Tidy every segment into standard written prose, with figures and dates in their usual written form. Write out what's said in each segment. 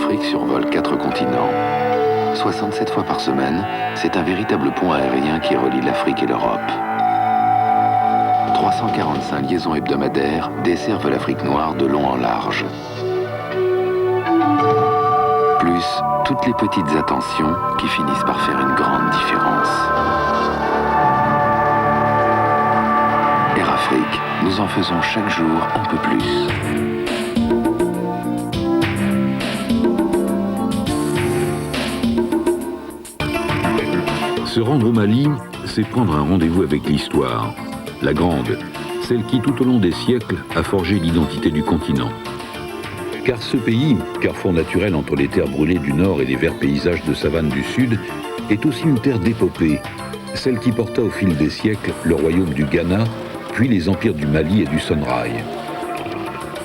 Afrique survole 4 continents. 67 fois par semaine, c'est un véritable pont aérien qui relie l'Afrique et l'Europe. 345 liaisons hebdomadaires desservent l'Afrique noire de long en large. Plus toutes les petites attentions qui finissent par faire une grande différence. Air Afrique, nous en faisons chaque jour un peu plus. Se rendre au Mali, c'est prendre un rendez-vous avec l'histoire. La grande, celle qui tout au long des siècles a forgé l'identité du continent. Car ce pays, carrefour naturel entre les terres brûlées du nord et les verts paysages de savane du sud, est aussi une terre d'épopée, celle qui porta au fil des siècles le royaume du Ghana, puis les empires du Mali et du Sonrail.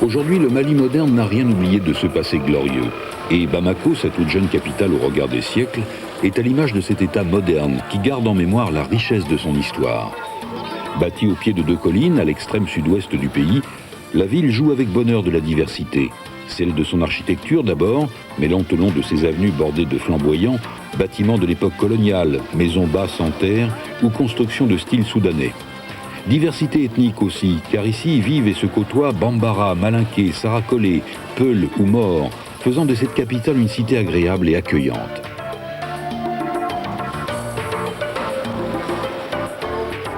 Aujourd'hui, le Mali moderne n'a rien oublié de ce passé glorieux. Et Bamako, cette toute jeune capitale au regard des siècles, est à l'image de cet État moderne qui garde en mémoire la richesse de son histoire. Bâtie au pied de 2 collines, à l'extrême sud-ouest du pays, la ville joue avec bonheur de la diversité. Celle de son architecture d'abord, mêlant au long de ses avenues bordées de flamboyants, bâtiments de l'époque coloniale, maisons basses en terre ou constructions de style soudanais. Diversité ethnique aussi, car ici vivent et se côtoient Bambara, Malinké, Sarakolé, Peul ou Maure, faisant de cette capitale une cité agréable et accueillante.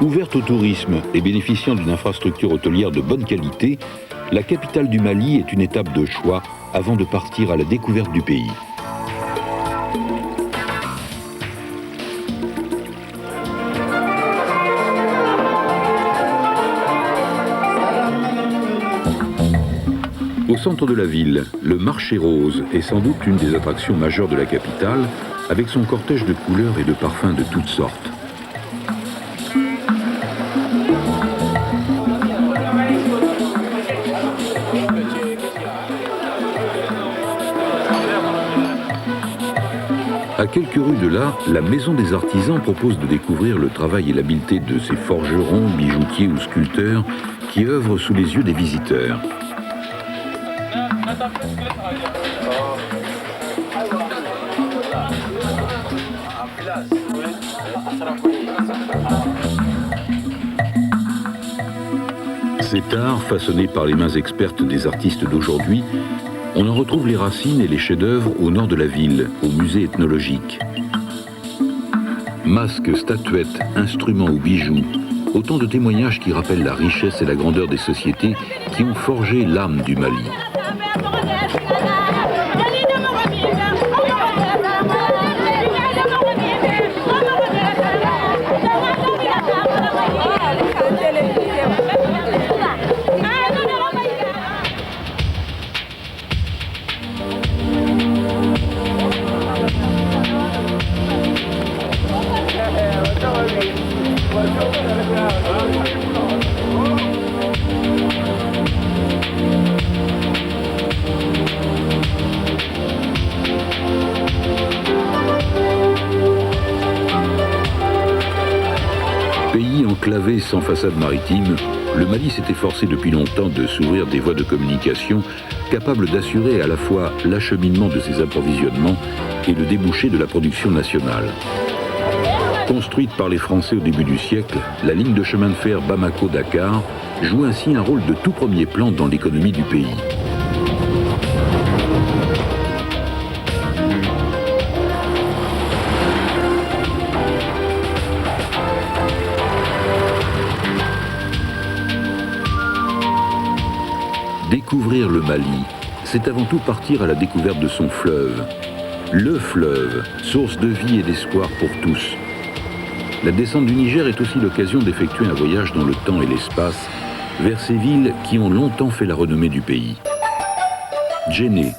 Ouverte au tourisme et bénéficiant d'une infrastructure hôtelière de bonne qualité, la capitale du Mali est une étape de choix avant de partir à la découverte du pays. Au centre de la ville, le marché rose est sans doute l'une des attractions majeures de la capitale, avec son cortège de couleurs et de parfums de toutes sortes. À quelques rues de là, la Maison des Artisans propose de découvrir le travail et l'habileté de ces forgerons, bijoutiers ou sculpteurs qui œuvrent sous les yeux des visiteurs. Cet art, façonné par les mains expertes des artistes d'aujourd'hui, on en retrouve les racines et les chefs-d'œuvre au nord de la ville, au musée ethnologique. Masques, statuettes, instruments ou bijoux, autant de témoignages qui rappellent la richesse et la grandeur des sociétés qui ont forgé l'âme du Mali. Pays enclavé sans façade maritime, le Mali s'est efforcé depuis longtemps de s'ouvrir des voies de communication capables d'assurer à la fois l'acheminement de ses approvisionnements et le débouché de la production nationale. Construite par les Français au début du siècle, la ligne de chemin de fer Bamako-Dakar joue ainsi un rôle de tout premier plan dans l'économie du pays. Découvrir le Mali, c'est avant tout partir à la découverte de son fleuve. Le fleuve, source de vie et d'espoir pour tous. La descente du Niger est aussi l'occasion d'effectuer un voyage dans le temps et l'espace vers ces villes qui ont longtemps fait la renommée du pays. Djenné,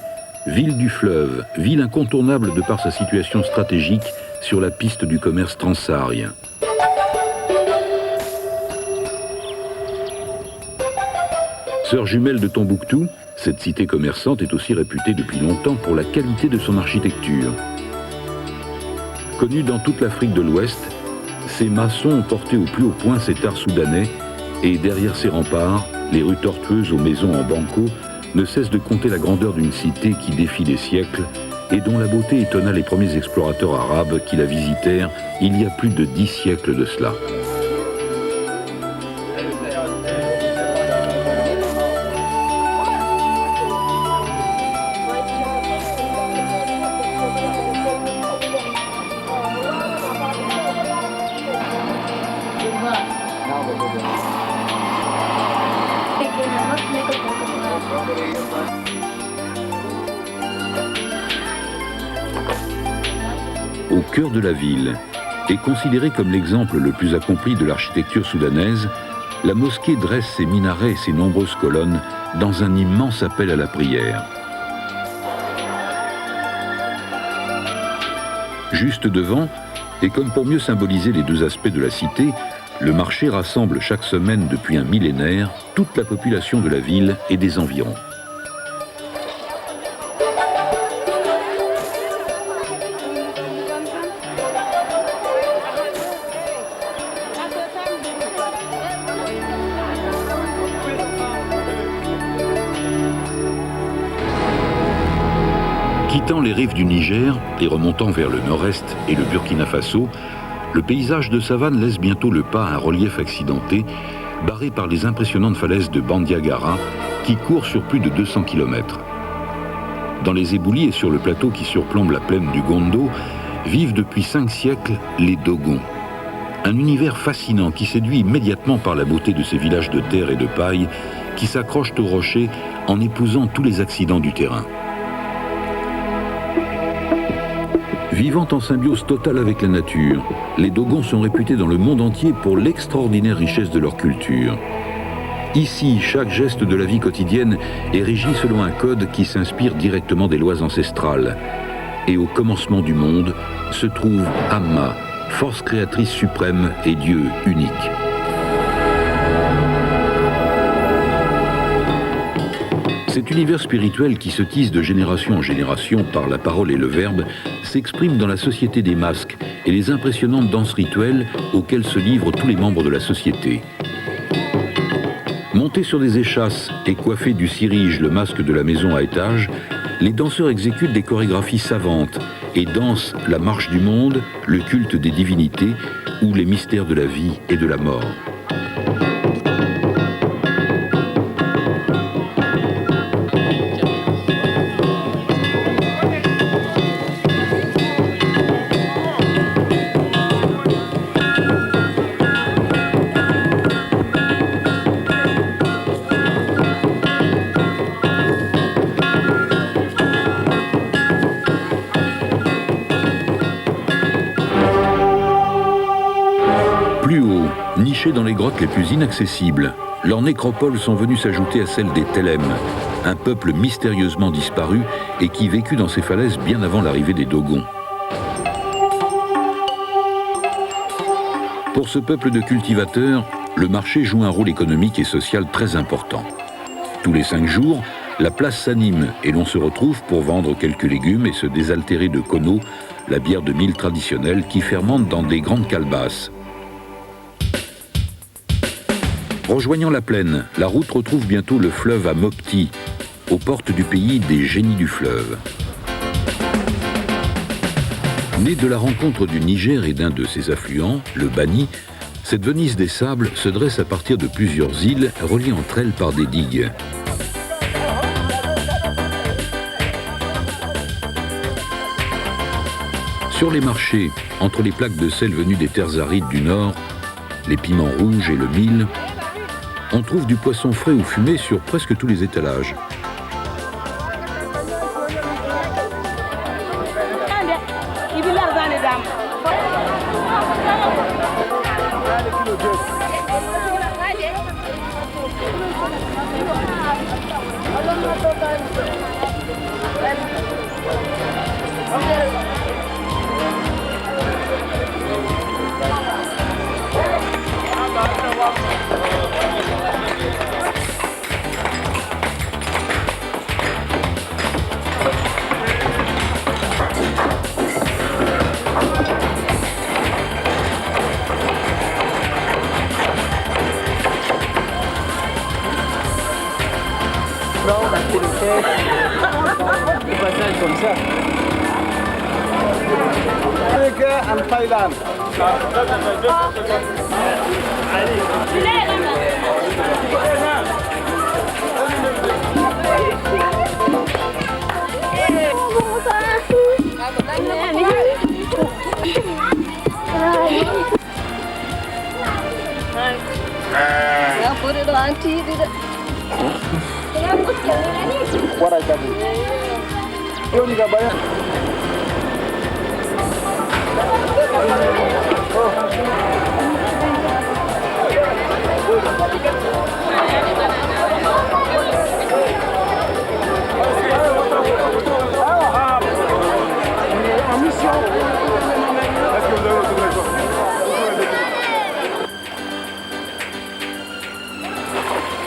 ville du fleuve, ville incontournable de par sa situation stratégique sur la piste du commerce transsaharien. Sœur jumelle de Tombouctou, cette cité commerçante est aussi réputée depuis longtemps pour la qualité de son architecture. Connue dans toute l'Afrique de l'Ouest, ces maçons ont porté au plus haut point cet art soudanais et derrière ces remparts, les rues tortueuses aux maisons en banco ne cesse de compter la grandeur d'une cité qui défie les siècles et dont la beauté étonna les premiers explorateurs arabes qui la visitèrent il y a plus de 10 siècles de cela. Au cœur de la ville, et considérée comme l'exemple le plus accompli de l'architecture soudanaise, la mosquée dresse ses minarets et ses nombreuses colonnes dans un immense appel à la prière. Juste devant, et comme pour mieux symboliser les deux aspects de la cité, le marché rassemble chaque semaine depuis un millénaire toute la population de la ville et des environs. Quittant les rives du Niger et remontant vers le nord-est et le Burkina Faso, le paysage de savane laisse bientôt le pas à un relief accidenté, barré par les impressionnantes falaises de Bandiagara, qui courent sur plus de 200 km. Dans les éboulis et sur le plateau qui surplombe la plaine du Gondo, vivent depuis 5 siècles les Dogons. Un univers fascinant qui séduit immédiatement par la beauté de ces villages de terre et de paille qui s'accrochent aux rochers en épousant tous les accidents du terrain. Vivant en symbiose totale avec la nature, les Dogons sont réputés dans le monde entier pour l'extraordinaire richesse de leur culture. Ici, chaque geste de la vie quotidienne est régi selon un code qui s'inspire directement des lois ancestrales. Et au commencement du monde se trouve Amma, force créatrice suprême et Dieu unique. Cet univers spirituel qui se tisse de génération en génération par la parole et le verbe s'exprime dans la société des masques et les impressionnantes danses rituelles auxquelles se livrent tous les membres de la société. Montés sur des échasses et coiffés du cirige, le masque de la maison à étage, les danseurs exécutent des chorégraphies savantes et dansent la marche du monde, le culte des divinités ou les mystères de la vie et de la mort. Nichés dans les grottes les plus inaccessibles, leurs nécropoles sont venues s'ajouter à celles des Tellem, un peuple mystérieusement disparu et qui vécut dans ces falaises bien avant l'arrivée des Dogons. Pour ce peuple de cultivateurs, le marché joue un rôle économique et social très important. Tous les 5 jours, la place s'anime et l'on se retrouve pour vendre quelques légumes et se désaltérer de kono, la bière de mil traditionnelle qui fermente dans des grandes calebasses. Rejoignant la plaine, la route retrouve bientôt le fleuve à Mopti, aux portes du pays des génies du fleuve. Née de la rencontre du Niger et d'un de ses affluents, le Bani, cette Venise des sables se dresse à partir de plusieurs îles reliées entre elles par des digues. Sur les marchés, entre les plaques de sel venues des terres arides du nord, les piments rouges et le mil, on trouve du poisson frais ou fumé sur presque tous les étalages. Le passage comme ça. En Thaïlande.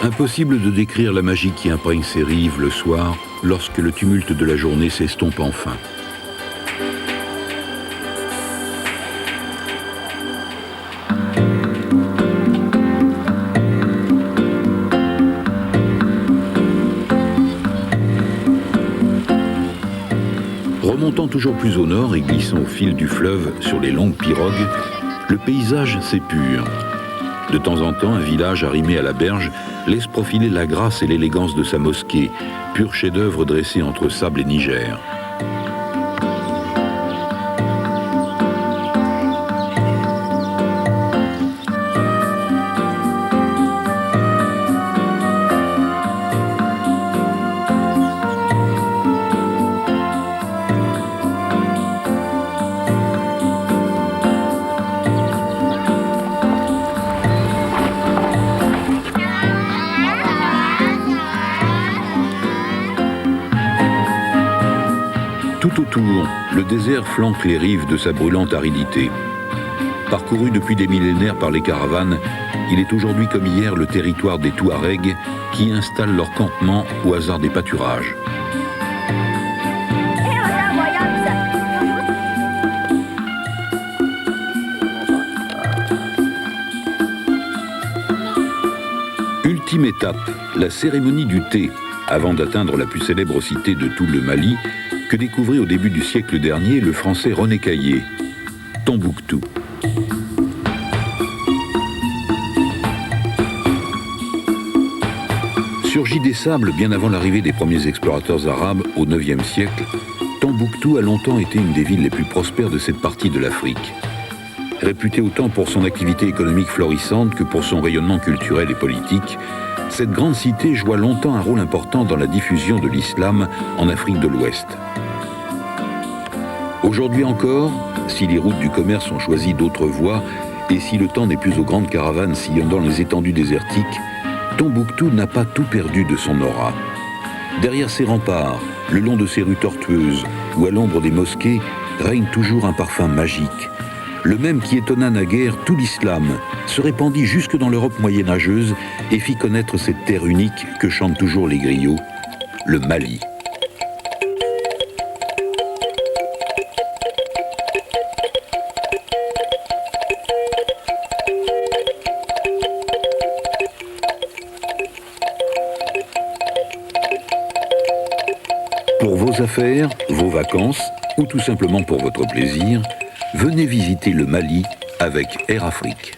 Impossible de décrire la magie qui imprègne ces rives le soir lorsque le tumulte de la journée s'estompe enfin. Remontant toujours plus au nord et glissant au fil du fleuve sur les longues pirogues, le paysage s'épure. De temps en temps, un village arrimé à la berge laisse profiler la grâce et l'élégance de sa mosquée, pur chef-d'œuvre dressé entre sable et Niger. Tout autour, le désert flanque les rives de sa brûlante aridité. Parcouru depuis des millénaires par les caravanes, il est aujourd'hui comme hier le territoire des Touaregs qui installent leur campement au hasard des pâturages. Ultime étape, la cérémonie du thé, avant d'atteindre la plus célèbre cité de tout le Mali, que découvrit au début du siècle dernier le français René Caillé, Tombouctou. Surgi des sables bien avant l'arrivée des premiers explorateurs arabes au IXe siècle, Tombouctou a longtemps été une des villes les plus prospères de cette partie de l'Afrique. Réputée autant pour son activité économique florissante que pour son rayonnement culturel et politique, cette grande cité joua longtemps un rôle important dans la diffusion de l'islam en Afrique de l'Ouest. Aujourd'hui encore, si les routes du commerce ont choisi d'autres voies et si le temps n'est plus aux grandes caravanes sillonnant les étendues désertiques, Tombouctou n'a pas tout perdu de son aura. Derrière ses remparts, le long de ses rues tortueuses ou à l'ombre des mosquées, règne toujours un parfum magique. Le même qui étonna naguère tout l'islam, se répandit jusque dans l'Europe moyenâgeuse et fit connaître cette terre unique que chantent toujours les griots, le Mali. Pour vos affaires, vos vacances, ou tout simplement pour votre plaisir, venez visiter le Mali avec Air Afrique.